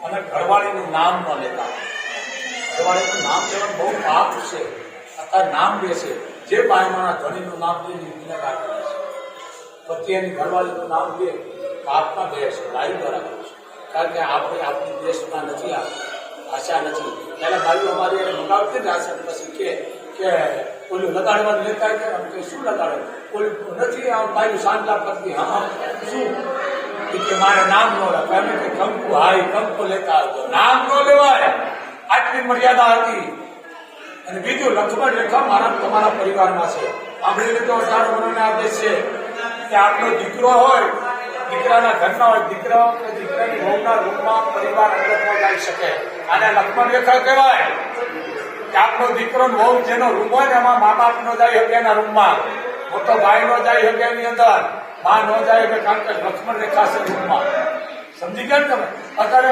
અને ઘરવાળીનું નામ ન લેતા. ઘરવાળીનું નામ લેવાનું બહુ પાપ છે. અત્યારે નામ લે છે, જે બાયમાના ધણીનું નામ લે એ ગુનેગાર કરે છે. પતિ એની ઘરવાળીનું નામ લે પાપમાં બે છે, લાઈવ બરાબર છે. કારણ કે આપણે આપણી દેશમાં નથી, ભાષા નથી. પહેલા બાઈઓ અમારી એને મંગાવતી જ આશા પછી કે ઓલું લગાડવાનું લેતા કે અમે શું લગાડે ઓલું નથી. આમ બાઈઓ સાંજલા કરતી હા શું કે મારે નામ ન રાખે. અમે કે કંકુ હાય કંકુ લેતા આવતો, નામ ન લેવાય. આટલી મર્યાદા હતી. અને બીજું લક્ષ્મણ રેખા મારા તમારા પરિવારમાં છે. સાંભળી લીધો 18 વર્ષનો આદેશ છે કે આપણો દીકરો હોય, દીકરાના ઘરના હોય, દીકરાઓ કે દીકરાની વહુના રૂમમાં પરિવાર અંદર ન જઈ શકે. આને લક્ષ્મણ રેખા કહેવાય કે આપણો દીકરો વહુ જેનો રૂમ હોય ને એમાં મા બાપ નો જાય શકે એના રૂમમાં, મોટો ભાઈ નો જાય શકે એની અંદર, માં ન જાય શકે. કારણ કે લક્ષ્મણ રેખા છે રૂમમાં. સમજી ગયા ને તમે? અત્યારે